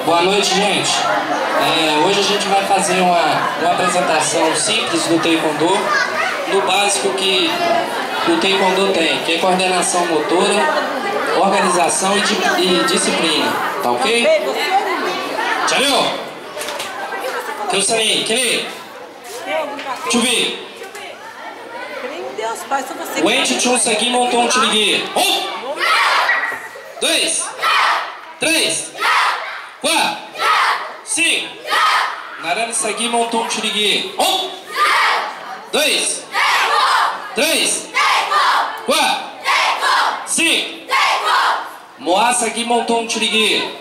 Boa noite, gente. Hoje a gente vai fazer uma apresentação simples do Taekwondo, no básico que o Taekwondo tem, que é coordenação motora, organização e disciplina. Tá ok? Tchau! Kyusani, Kini! Chubi! Wenchi Chunsagi Monton Chirigi. 2, 3, 4, 5. Narani Sagi Monton Chirigi. 2, 3, 4, 5. Moa Sagi Monton Chirigi.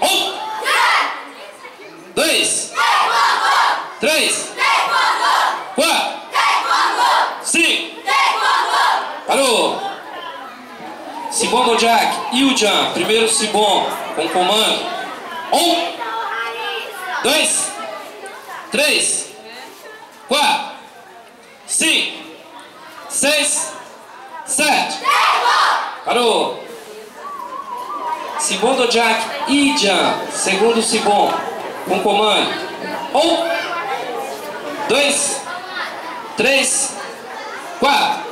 2, 3, 4, 5. Parou! Sibon do Jack, Yujan, primeiro Sibon, com comando. 1, 2, 3, 4, 5, 6, 7. Parou! Sibon do Jack, Ijan, segundo Sibon, com comando. 1, 2, 3, 4,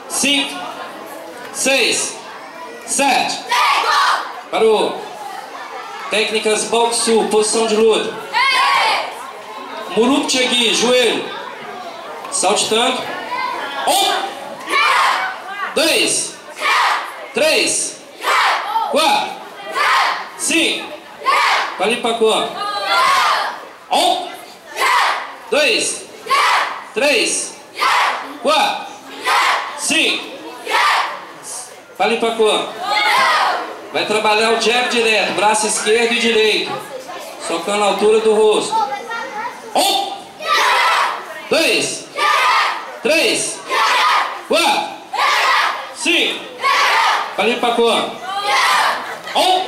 5, 6, 7. Parou. Técnicas Boxu, posição de luta. Murup Chegui, joelho. Saltitando. 1, 2, 3, 4, 5. Palipacô. 1, 2, 3, 4, 5. Palipacô. Vai trabalhar o jab direto, braço esquerdo e direito, socando a altura do rosto. 1, 2, 3, 4, 5. Palipacô. 1,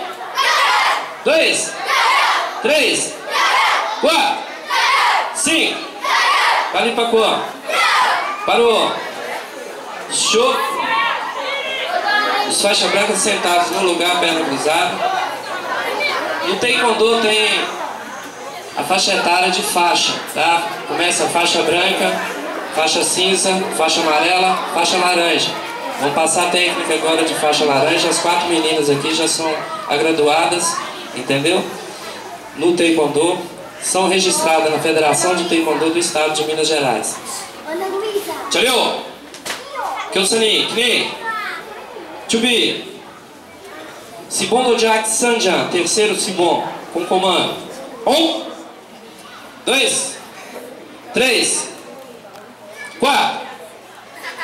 2, 3, 4, 5. Palipacô. Parou. Show. Os faixas brancas sentados no lugar, perna cruzada. No Taekwondo tem a faixa etária de faixa, tá? Começa a faixa branca, faixa cinza, faixa amarela, faixa laranja. Vamos passar a técnica agora de faixa laranja. As 4 meninas aqui já são graduadas, entendeu? No Taekwondo, são registradas na Federação de Taekwondo do Estado de Minas Gerais. Tchau! Kyusani, Kini! Chubi! Sibon do Jack Sanjan, terceiro Sibon, com comando. 1, 2, 3, 4,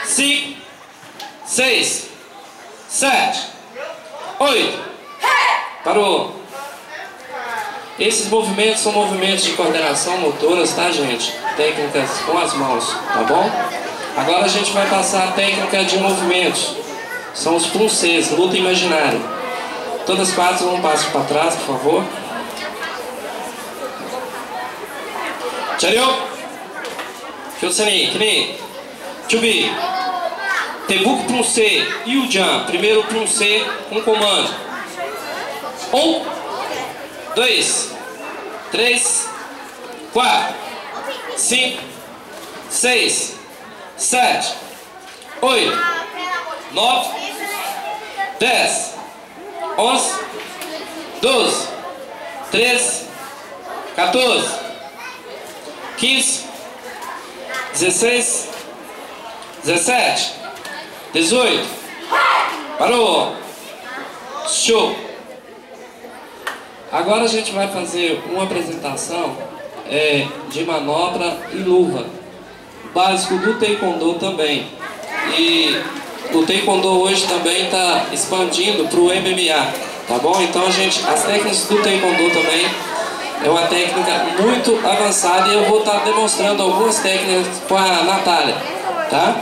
5, 6, 7, 8. Parou! Esses movimentos são movimentos de coordenação motoras, tá, gente? Técnicas com as mãos, tá bom? Agora a gente vai passar a técnica de movimentos. São os pluncês, luta imaginária. Todas as 4 vão um passo para trás, por favor. Tchau! Kyusani, Kini! Chubi! Tebuk pluncê, Yujan, primeiro pluncê com comando. 1, 2, 3, 4, 5, 6, 7, 8, 9, 10, 11, 12, 13, 14, 15, 16, 17, 18. Parou! Show! Agora a gente vai fazer uma apresentação de manobra e luva, básico do Taekwondo também. E o Taekwondo hoje também está expandindo para o MMA, tá bom? Então as técnicas do Taekwondo também é uma técnica muito avançada e eu vou estar demonstrando algumas técnicas com a Natália, tá?